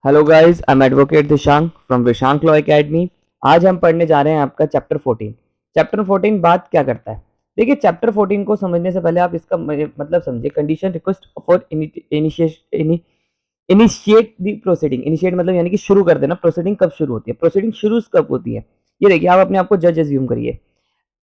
Hello guys, I am advocate Dishank from Vishank law academy. आज हम पढ़ने जा रहे हैं आपका चैप्टर 14। चैप्टर 14 बात क्या करता है? देखिए, चैप्टर 14 को समझने से पहले आप इसका मतलब समझिए। Condition request for initiate the proceeding. Initiate मतलब यानी कि शुरू कर देना। प्रोसीडिंग कब शुरू होती है? प्रोसीडिंग शुरू कब होती है? ये देखिए, आप अपने आप को जज एज्यूम करिए।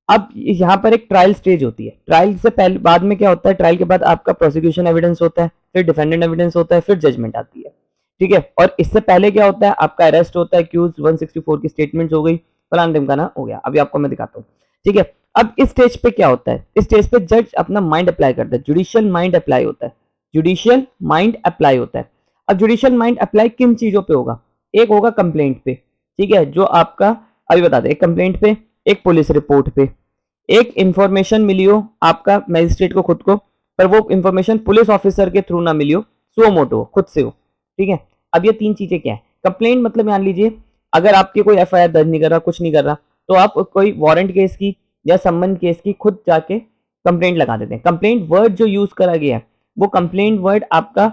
अब यहाँ पर एक ट्रायल स्टेज होती है। ट्रायल से पहले बाद में क्या होता है? ट्रायल के बाद आपका प्रोसिक्यूशन एविडेंस होता है, फिर डिफेंडेंट एविडेंस होता है, फिर जजमेंट आती है। ठीक है। और इससे पहले क्या होता है? आपका अरेस्ट होता है, क्यूज 164 की स्टेटमेंट्स हो गई, फलान ढिमकाना हो गया। अभी आपको मैं दिखाता हूँ। ठीक है। अब इस स्टेज पे क्या होता है? इस स्टेज पे जज अपना माइंड अप्लाई करता है। जुडिशियल माइंड अप्लाई होता है। जुडिशियल माइंड अप्लाई होता है। अब जुडिशियल माइंड अप्लाई किन चीजों पे होगा? एक होगा कंप्लेंट पे। ठीक है, जो आपका अभी बता दे। एक कंप्लेंट पे, एक पुलिस रिपोर्ट पे, एक इंफॉर्मेशन मिली हो आपका मैजिस्ट्रेट को खुद को, पर वो इंफॉर्मेशन पुलिस ऑफिसर के थ्रू ना मिली हो, सुओ मोटो हो, खुद से हो। ठीक है। अब ये तीन चीजें क्या है? कंप्लेंट मतलब मान लीजिए अगर आपके कोई एफआईआर दर्ज नहीं कर रहा, कुछ नहीं कर रहा, तो आप कोई वारंट केस की या सम्मन केस की खुद जाके कंप्लेंट लगा देते हैं। कंप्लेंट वर्ड जो यूज करा गया है वो कंप्लेंट वर्ड आपका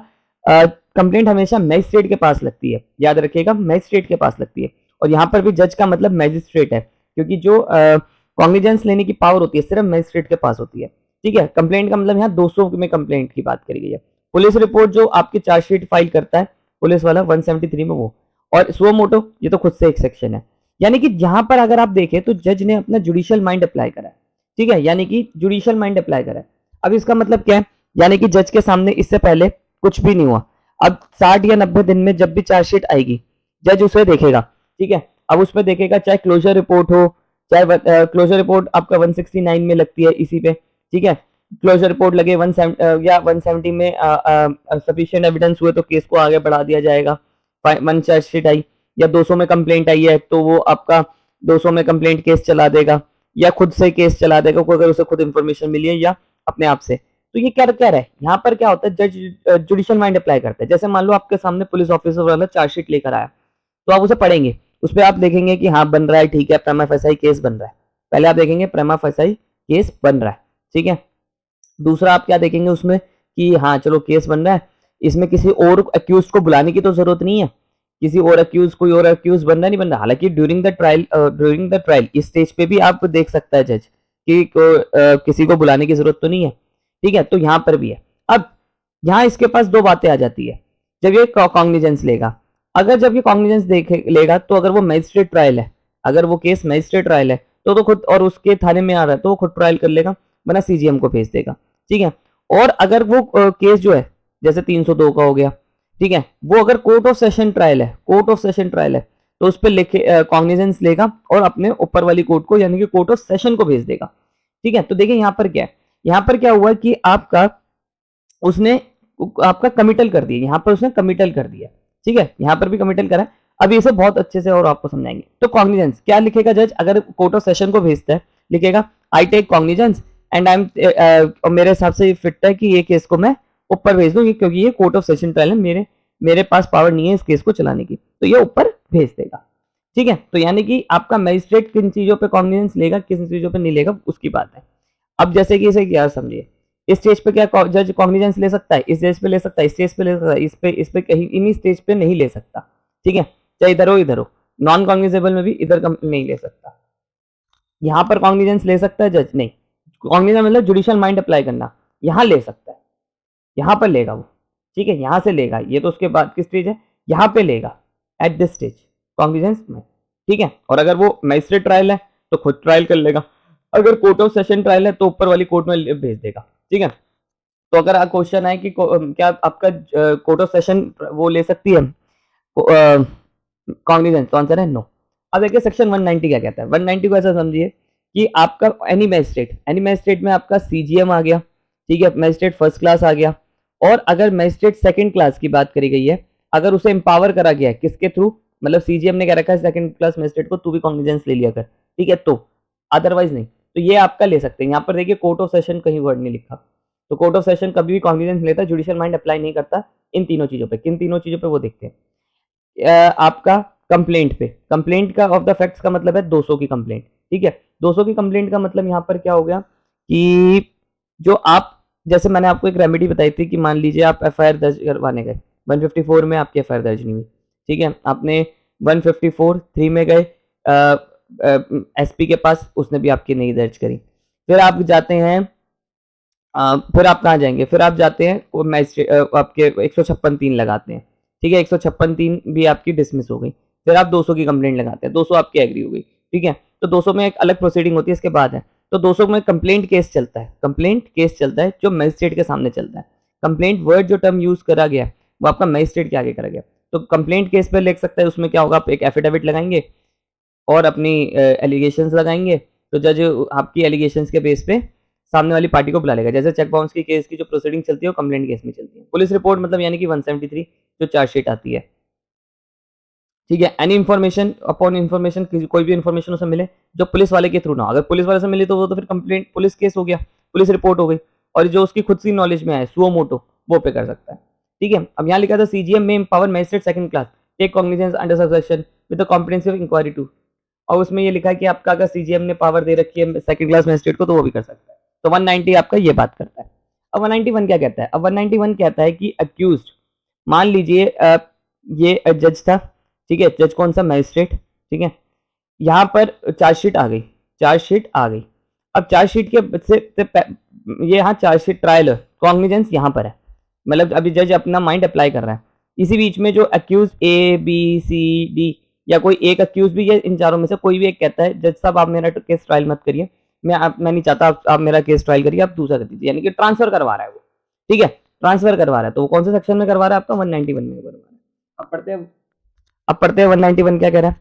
कंप्लेंट हमेशा मैजिस्ट्रेट के पास लगती है, याद रखिएगा, मैजिस्ट्रेट के पास लगती है। और यहाँ पर भी जज का मतलब मैजिस्ट्रेट है, क्योंकि जो कॉग्निजेंस लेने की पावर होती है सिर्फ मैजिस्ट्रेट के पास होती है। ठीक है। कंप्लेंट का मतलब यहाँ 200 में कंप्लेंट की बात करी गई है। पुलिस रिपोर्ट जो आपकी चार्जशीट फाइल करता है पुलिस वाला 173 में वो, और सुओ मोटो ये तो खुद से एक सेक्शन है। यानी कि यहां पर अगर आप देखें तो जज ने अपना जुडिशियल माइंड अप्लाई करा है। ठीक है, यानी कि जुडिशियल माइंड अप्लाई करा है। अब इसका मतलब क्या है? यानी कि जज के सामने इससे पहले कुछ भी नहीं हुआ। अब 60 या 90 दिन में जब भी चार्जशीट आएगी जज उसे देखेगा। ठीक है। अब उसमें देखेगा चाहे क्लोजर रिपोर्ट हो, चाहे क्लोजर रिपोर्ट आपका 169 में लगती है इसी पे। ठीक है। क्लोजर रिपोर्ट लगे 170 या 170 में सफिशिएंट एविडेंस हुए तो केस को आगे बढ़ा दिया जाएगा। वन चार्जशीट आई या 200 में कंप्लेंट आई है तो वो आपका 200 में कंप्लेंट केस चला देगा, या खुद से केस चला देगा अगर उसे खुद इंफॉर्मेशन मिली है या अपने आप से। तो ये क्या कह रहा है? यहाँ पर क्या होता है? जज जुडिशियल माइंड अप्लाई करता है। जैसे मान लो आपके सामने पुलिस ऑफिसर वाला चार्जशीट लेकर आया, तो आप उसे पढ़ेंगे। उस पर आप देखेंगे कि हाँ बन रहा है, ठीक है, प्रेमा फसाई केस बन रहा है। पहले आप देखेंगे प्रेमा फसाई केस बन रहा है। ठीक है। दूसरा आप क्या देखेंगे उसमें कि हाँ चलो केस बन रहा है, इसमें किसी और अक्यूज को बुलाने की तो जरूरत नहीं है। किसी और अक्यूज, कोई और अक्यूज बन रहा नहीं बन रहा। हालांकि ड्यूरिंग द ट्रायल इस स्टेज पे भी आप देख सकता है जज कि किसी को बुलाने की जरूरत तो नहीं है। ठीक है। तो यहाँ पर भी है। अब यहाँ इसके पास दो बातें आ जाती है जब ये कॉग्निजेंस लेगा। अगर जब ये कॉग्निजेंस देखे लेगा तो अगर वो मैजिस्ट्रेट ट्रायल है, अगर वो केस मैजिस्ट्रेट ट्रायल है तो खुद, और उसके थाने में आ रहा है तो वो खुद ट्रायल कर लेगा, वरना सीजीएम को भेज देगा। ठीक है। और अगर वो केस जो है जैसे 302 का हो गया, ठीक है, वो अगर कोर्ट ऑफ सेशन ट्रायल है, कोर्ट ऑफ सेशन ट्रायल है, तो उस पर लिखे कॉग्निजेंस लेगा और अपने ऊपर वाली कोर्ट को यानी कि कोर्ट ऑफ सेशन को भेज देगा। ठीक है। तो देखिए यहाँ पर क्या है? यहाँ पर क्या हुआ कि आपका उसने आपका कमिटल कर दिया, यहाँ पर उसने कमिटल कर दिया। ठीक है। यहाँ पर भी कमिटल करा। अभी इसे बहुत अच्छे से और आपको समझाएंगे। तो कॉग्निजेंस क्या लिखेगा जज? अगर कोर्ट ऑफ सेशन को भेजता है लिखेगा I take cognizance and I am, मेरे हिसाब से फिट है कि ये केस को मैं ऊपर भेज दूं, क्योंकि ये कोर्ट ऑफ सेशन ट्रायल है, मेरे पास पावर नहीं है इस केस को चलाने की, तो ये ऊपर भेज देगा। ठीक है। तो यानी कि आपका मैजिस्ट्रेट किन चीजों पे कॉग्निजेंस लेगा, किन चीजों पे नहीं लेगा, उसकी बात है। अब जैसे कि इसे क्या समझिए, इस स्टेज पे क्या जज कॉग्निजेंस ले सकता है? इस स्टेज पे ले सकता है, इस स्टेज पे ले सकता है, इस पे कहीं इन्हीं स्टेज पे नहीं ले सकता। ठीक है। चाहे इधर हो, नॉन कॉग्निजेबल में भी इधर नहीं ले सकता। यहां पर कॉग्निजेंस ले सकता है जज? नहीं। कॉग्निजेंस मतलब जुडिशियल माइंड अप्लाई करना, यहां ले सकता है, यहां पर लेगा वो। ठीक है। यहां से लेगा, ये तो उसके बाद की स्टेज है, यहां पे लेगा एट दिस स्टेज कॉग्निजेंस में। ठीक है। और अगर वो मैजिस्ट्रेट ट्रायल है तो खुद ट्रायल कर लेगा, अगर कोर्ट ऑफ सेशन ट्रायल है तो ऊपर वाली कोर्ट में भेज देगा। ठीक है। तो अगर क्वेश्चन है कि क्या आपका कोर्ट ऑफ सेशन वो ले सकती है कॉग्निजेंस, तो आंसर है नो। अब देखिए सेक्शन 190 क्या कहता है। 190 को ऐसा समझिए कि आपका एनी मैजिस्ट्रेट में आपका सीजीएम आ गया। ठीक है। मैजिस्ट्रेट फर्स्ट क्लास आ गया। और अगर मैजिस्ट्रेट सेकंड क्लास की बात करी गई है, अगर उसे एम्पावर करा गया है किसके थ्रू, मतलब सीजीएम ने कह रखा है सेकंड क्लास मैजिस्ट्रेट को तू भी कॉग्निजेंस ले लिया कर, ठीक है, तो अदरवाइज नहीं, तो ये आपका ले सकते हैं। यहाँ पर देखिए कोर्ट ऑफ सेशन कहीं वर्ड नहीं लिखा, तो कोर्ट ऑफ सेशन कभी भी कॉग्निजेंस लेता है, जुडिशियल माइंड अप्लाई नहीं करता इन तीनों चीजों पे। किन तीनों चीजों पे वो देखते हैं? आपका कंप्लेंट पे, कंप्लेंट का ऑफ द फैक्ट्स का मतलब है 200 की कंप्लेंट। ठीक है। 200 की कंप्लेंट का मतलब यहाँ पर क्या हो गया कि जो आप, जैसे मैंने आपको एक रेमेडी बताई थी कि मान लीजिए आप एफआईआर दर्ज करवाने गए, 154 में आपकी एफआईआर दर्ज नहीं हुई। ठीक है, आपने 154(3) में गए एसपी के पास, उसने भी आपकी नहीं दर्ज करी। फिर आप जाते हैं फिर आप कहाँ जाएंगे, फिर आप जाते हैं वो मैजिस्ट्रेट आपके 156(3) लगाते हैं, ठीक है, 156(3) भी आपकी डिसमिस हो गई। फिर आप 200 की कंप्लेंट लगाते हैं, 200 आपकी एग्री हो गई, ठीक है। तो 200 में एक अलग प्रोसीडिंग होती है इसके बाद है। तो 200 में कंप्लेंट केस चलता है, कंप्लेंट केस चलता है जो मजिस्ट्रेट के सामने चलता है। कंप्लेंट वर्ड जो टर्म यूज करा गया वो आपका मजिस्ट्रेट के आगे करा गया। तो कंप्लेंट केस पे लिख सकता है, उसमें क्या होगा, आप एक एफिडेविट लगाएंगे और अपनी एलिगेशंस लगाएंगे। तो जज आपकी एलिगेशंस के बेस पे सामने वाली पार्टी को बुला लेगा। जैसे चेक बाउंस की केस की जो प्रोसीडिंग चलती है वो कंप्लेंट केस में चलती है। पुलिस रिपोर्ट मतलब यानी कि 173 जो चार्जशीट आती है, ठीक है। एनी इन्फॉर्मेशन अपॉन इन्फॉर्मेशन, कोई भी इन्फॉर्मेशन उसे मिले जो पुलिस वाले के थ्रू ना हो। अगर पुलिस वाले से मिली तो वो तो फिर कंप्लेंट पुलिस केस हो गया, पुलिस रिपोर्ट हो गई। और जो उसकी खुद सी नॉलेज में आए सुओ मोटो वो पे कर सकता है, ठीक है। अब यहाँ लिखा था सीजीएम में empower magistrate second class take cognizance under subsection with comprehensive inquiry to. और उसमें ये लिखा है कि आपका अगर सीजीएम ने पावर दे रखी है सेकंड क्लास मजिस्ट्रेट को तो वो भी कर सकता है। तो 190 आपका ये बात करता है। अब 191 क्या कहता है? अब 191 कहता है कि अक्यूज्ड, मान लीजिए ये जज था, ठीक है, जज कौन सा, मजिस्ट्रेट, ठीक है। यहाँ पर चार्जशीट आ गई, चार्जशीट आ गई। अब चार्जशीट के से ये यहाँ चार्जशीट ट्रायल कॉग्निजेंस यहाँ पर है, मतलब अभी जज अपना माइंड अप्लाई कर रहा है। इसी बीच में जो accused A B C D या कोई एक अक्यूज भी है, इन चारों में से कोई भी एक कहता है जज साहब आप मेरा केस ट्रायल मत करिए, मैं नहीं चाहता आप मेरा केस ट्रायल करिए, आप दूसरा कर दीजिए, यानी कि ट्रांसफर करवा रहा है वो, ठीक है, ट्रांसफर करवा रहा है। तो वो कौन से सेक्शन में करवा रहा है आपका? 191 में करवा रहा है। अब पढ़ते हैं 191 क्या कह रहा है।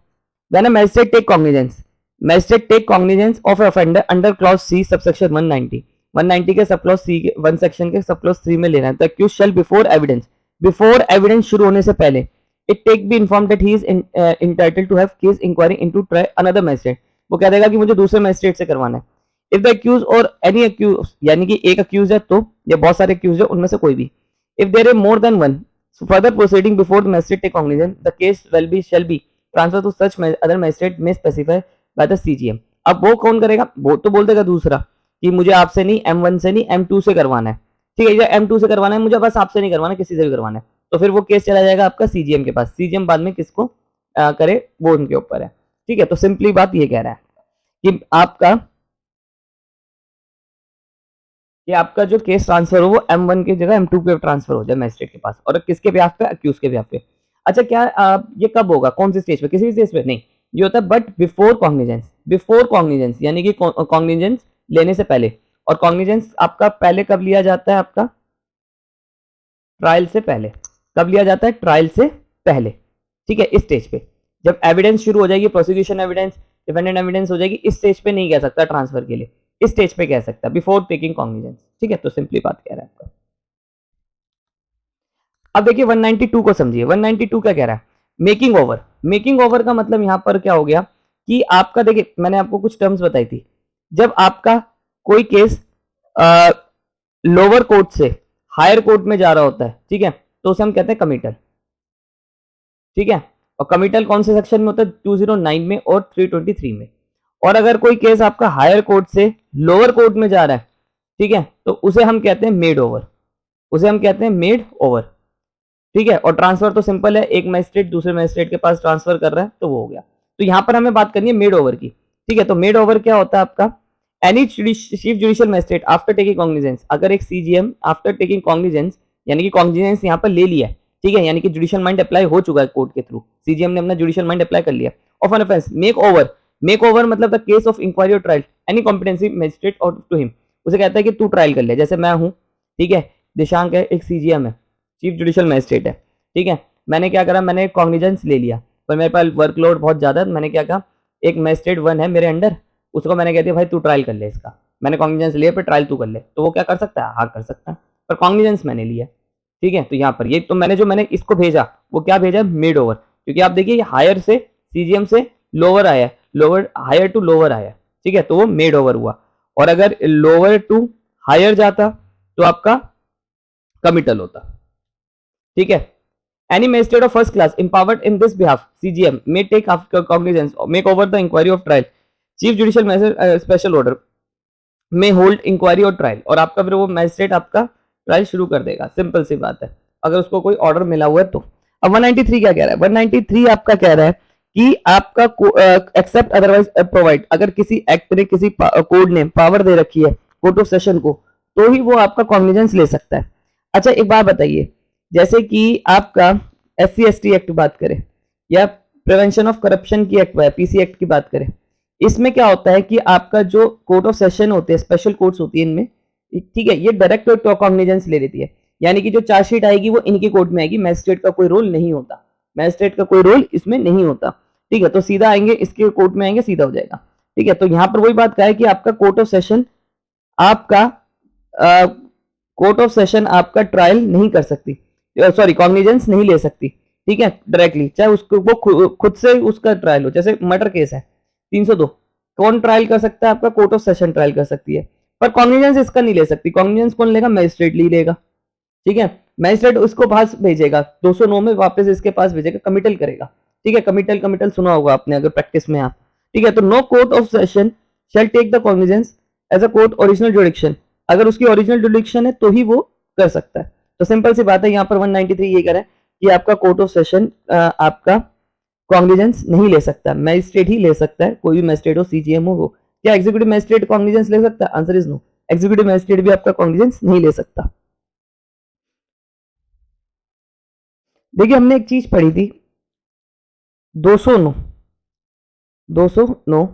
When a magistrate take cognizance, magistrate take cognizance of offender under clause C subsection 190, 190 के सब क्लॉज C के 1 सेक्शन के सब क्लॉज 3 में लेना है। तो accused shall before evidence शुरू होने से पहले it take be informed that he is entitled to have case inquiry into try another magistrate। वो कह देगा कि मुझे दूसरे मैजिस्ट्रेट से करवाना है। इफ द अक्यूज और एनी अक्यूज, यानी कि एक अक्यूज है तो या बहुत सारे अक्यूज है उनमें से कोई भी, if there is more than one further proceeding before the magistrate take cognizance, the case shall be transferred to such other magistrate may specify by the CGM। अब वो कौन करेगा? वो तो बोल देगा दूसरा कि मुझे आपसे नहीं, M1 से नहीं, M2 से करवाना है, ठीक है, या M2 से करवाना है, मुझे बस आपसे नहीं करवाना, किसी से भी करवाना है। तो फिर वो केस चला जाएगा आपका CGM के पास। CGM बाद में किसको करे वो उनके ऊपर है, ठीक है। तो सिंपली बात ये कह रहा है कि आपका जो केस ट्रांसफर हो वो M1 की जगह M2 पे ट्रांसफर हो जाए मैजिस्ट्रेट के पास, और किसके बिहाफ पे? अक्यूज के बिहाफ पे। अच्छा, क्या ये कब होगा? कौन सी स्टेज पे? किसी भी स्टेज पे नहीं, ये होता है बट बिफोर कॉग्निजेंस, यानी कि कॉग्निजेंस लेने से पहले। और कॉग्निजेंस आपका पहले कब लिया जाता है? आपका ट्रायल से पहले। कब लिया जाता है? ट्रायल से पहले, ठीक है, इस स्टेज पे। जब एविडेंस शुरू हो जाएगी, प्रोसिक्यूशन एविडेंस, डिफेंडेंट एविडेंस हो जाएगी, इस स्टेज पे नहीं कह सकता ट्रांसफर के लिए, इस स्टेज पे कह सकता है बिफोर टेकिंग कॉग्निजेंस, ठीक है। तो सिंपली बात कह रहा है आपका। अब देखिए 192 को समझिए। 192 क्या कह रहा है? Making over. मेकिंग ओवर का मतलब यहां पर क्या हो गया कि आपका, देखिए मैंने आपको कुछ टर्म्स बताई थी, जब आपका कोई केस लोअर कोर्ट से हायर कोर्ट में जा रहा होता है, ठीक है, तो उसे हम कहते हैं कमिटल, ठीक है। और कमिटल कौन से सेक्शन में होता है? 209 में और 323 में। और अगर कोई केस आपका हायर कोर्ट से लोअर कोर्ट में जा रहा है, ठीक है, तो उसे हम कहते हैं मेड ओवर, उसे हम कहते हैं मेड ओवर, ठीक है। और ट्रांसफर तो सिंपल है, एक मैजिस्ट्रेट दूसरे मैजिस्ट्रेट के पास ट्रांसफर कर रहा है तो वो हो गया। तो यहां पर हमें बात करनी है मेड ओवर की, ठीक है। तो मेड ओवर क्या होता है आपका? Any chief judicial magistrate after taking cognizance, अगर एक सीजीएम आफ्टर टेकिंग कॉग्निजेंस, यानी कि कॉग्निजेंस यहां पर ले लिया है, ठीक है, यानी कि जुडिशियल माइंड अप्लाई हो चुका है कोर्ट के थ्रू, सीजीएम ने अपना जुडिशियल माइंड अप्लाई कर लिया, of an offence make over मतलब द केस ऑफ इंक्वायरी और ट्रायल एनी कॉम्पिटेंसी मैजिस्ट्रेट और टू हिम, उसे कहता है कि तू ट्रायल कर ले। जैसे मैं हूं, ठीक है, दिशांक है, एक सीजीएम है, चीफ जुडिशियल मैजिस्ट्रेट है, ठीक है, मैंने क्या करा, मैंने कॉग्निजेंस ले लिया, पर मेरे पास वर्कलोड बहुत ज्यादा है, मैंने क्या कहा, एक मैजिस्ट्रेट 1 है मेरे अंडर, उसको मैंने कह दिया भाई तू ट्रायल कर ले इसका, मैंने कॉग्निजेंस लिया पर ट्रायल तू कर ले, तो वो क्या कर सकता है? हाँ कर सकता है, पर कॉग्निजेंस मैंने लिया, ठीक है। तो यहाँ पर ये तो मैंने इसको भेजा, वो क्या भेजा? मेड ओवर, क्योंकि आप देखिए हायर से सीजीएम से लोअर आया, लोअर हायर टू लोअर आया, ठीक है, तो वो मेड ओवर हुआ। और अगर लोअर टू हायर जाता तो आपका कमिटल होता, ठीक है। Any magistrate of first class empowered in this behalf, CGM, may take after cognizance or make over the inquiry of trial. Chief Judicial Magistrate special order may hold inquiry और trial, और आपका फिर वो magistrate आपका trial शुरू कर देगा। Simple सी बात है, अगर उसको कोई ऑर्डर मिला हुआ है तो। अब 193 क्या कह रहा है? 193 आपका कह रहा है कि आपका एक्सेप्ट अदरवाइज प्रोवाइड, अगर किसी एक्ट ने किसी कोड ने पावर दे रखी है कोर्ट ऑफ सेशन को, तो ही वो आपका कॉग्निजेंस ले सकता है। अच्छा एक बात बताइए, जैसे कि आपका SC/ST एक्ट बात करें या प्रिवेंशन ऑफ करप्शन की एक्ट है PC एक्ट की बात करें, इसमें क्या होता है कि आपका जो कोर्ट ऑफ सेशन होते हैं, स्पेशल कोर्ट्स होती है इनमें, ठीक है, ये डायरेक्ट कॉग्निजेंस ले लेती है, यानी कि जो चार्जशीट आएगी वो इनकी कोर्ट में आएगी, मैजिस्ट्रेट का कोई रोल नहीं होता, मैजिस्ट्रेट का कोई रोल इसमें नहीं होता, ठीक है। तो सीधा आएंगे, इसके कोर्ट में आएंगे, सीधा हो जाएगा, ठीक है। तो यहाँ पर वही बात कहा है कि आपका कोर्ट ऑफ सेशन आपका कोर्ट ऑफ सेशन आपका ट्रायल नहीं कर सकती, सॉरी कॉग्निजेंस नहीं ले सकती, ठीक है, डायरेक्टली, चाहे उसको वो खुद से उसका ट्रायल हो। जैसे मर्डर केस है 302, कौन ट्रायल कर सकता है? आपका कोर्ट ऑफ सेशन ट्रायल कर सकती है, पर कॉग्निजेंस इसका नहीं ले सकती। कॉग्निजेंस कौन लेगा? मैजिस्ट्रेट ले लेगा, ठीक है। मैजिस्ट्रेट उसको पास भेजेगा, 209 में वापस इसके पास भेजेगा, कमिटल करेगा, ठीक है। कमिटल सुना होगा आपने अगर प्रैक्टिस में आप, ठीक है। तो no court of session shall take the cognizance as a court original jurisdiction, अगर उसकी ओरिजिनल जुडिक्शन है तो ही वो कर सकता है। तो सिंपल सी बात है, यहाँ पर 193 ये कह रहा है कि आपका कोर्ट ऑफ सेशन आपका कॉग्निजेंस नहीं ले सकता, मैजिस्ट्रेट ही ले सकता है, कोई भी मैजिस्ट्रेट हो, CGM हो। क्या एग्जीक्यूटिव मैजिस्ट्रेट कॉग्निजेंस ले सकता है? Answer is no, executive magistrate भी आपका कॉग्निजेंस नहीं ले सकता। देखिए हमने एक चीज पढ़ी थी 209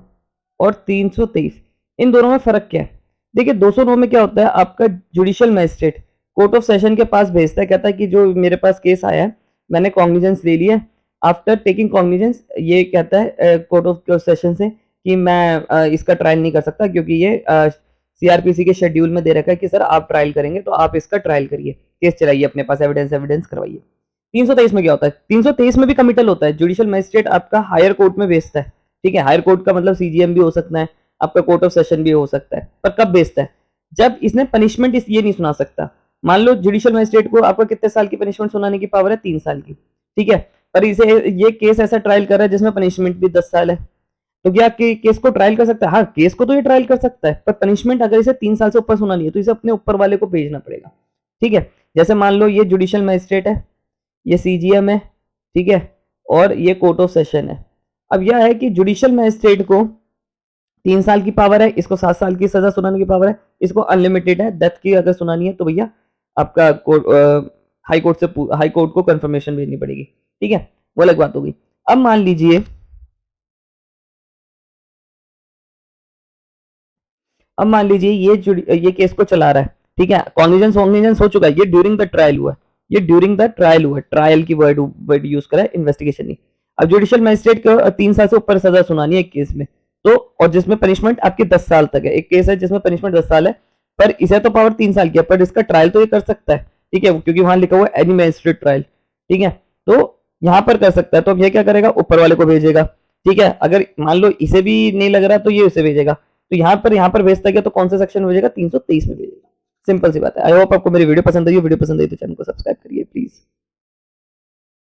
और 323, इन दोनों में फर्क क्या है? देखिए 209 में क्या होता है, आपका judicial magistrate court of session के पास भेजता है, कहता है कि जो मेरे पास केस आया है मैंने कॉग्निजेंस ले लिया, आफ्टर टेकिंग कॉग्निजेंस ये कहता है कोर्ट ऑफ सेशन से कि मैं इसका ट्रायल नहीं कर सकता, क्योंकि ये CRPC के शेड्यूल में दे रखा है कि सर आप ट्रायल करेंगे तो आप इसका ट्रायल करिए, केस चलाइए अपने पास, एविडेंस करवाइए। 323 में क्या होता है? 323 में भी कमिटल होता है, जुडिशियल मैजिस्ट्रेट आपका हायर कोर्ट में भेजता है, ठीक है। हायर कोर्ट का मतलब CGM भी हो सकता है, आपका कोर्ट ऑफ सेशन भी हो सकता है, पर कब भेजता है? जब इसने पनिशमेंट ये नहीं सुना सकता। मान लो जुडिशियल मैजिस्ट्रेट को आपका कितने साल की पनिशमेंट सुनाने की पावर है? 3 साल की, ठीक है। पर इसे ये केस ऐसा ट्रायल कर रहा है जिसमें पनिशमेंट भी 10 साल है, तो क्या केस को ट्रायल कर सकता है? हाँ, केस को तो ये ट्रायल कर सकता है, पर पनिशमेंट अगर इसे 3 साल से ऊपर सुनानी है तो इसे अपने ऊपर वाले को भेजना पड़ेगा, ठीक है। जैसे मान लो ये जुडिशियल मैजिस्ट्रेट है, ये CGM है, ठीक है, और ये कोर्ट ऑफ सेशन है। अब यह है कि जुडिशियल मैजिस्ट्रेट को 3 साल की पावर है, इसको 7 साल की सजा सुनाने की पावर है, इसको अनलिमिटेड है, डेथ की अगर सुनानी है तो भैया आपका हाई कोर्ट को कंफर्मेशन भेजनी पड़ेगी, ठीक है, वो अलग बात होगी। अब मान लीजिए ये केस को चला रहा है, ठीक है, कॉग्निजेंस हो चुका है, ये ड्यूरिंग द ट्रायल हुआ है, ट्रायल की वर्ड यूज करा है, इन्वेस्टिगेशन नहीं। अब जुडिशियल मैजिस्ट्रेट को 3 साल से ऊपर सजा सुनानी है एक केस में, तो और जिसमें पनिशमेंट आपकी 10 साल तक है, एक केस है जिसमें पनिशमेंट 10 साल है, पर इसे तो पावर 3 साल की है, पर इसका ट्रायल तो ये कर सकता है, ठीक है, क्योंकि वहां लिखा हुआ है एनी मैजिस्ट्रेट ट्रायल, ठीक है, तो यहां पर कर सकता है। तो अब ये क्या करेगा? ऊपर वाले को भेजेगा, ठीक है। अगर मान लो इसे भी नहीं लग रहा तो ये उसे भेजेगा, तो यहाँ पर भेजता गया तो कौन सा सेक्शन में भेजेगा? 323 में भेजेगा। सिंपल सी बात है। आई होप आपको मेरी वीडियो पसंद आई हो, वीडियो पसंद आई तो चैनल को सब्सक्राइब करिए प्लीज।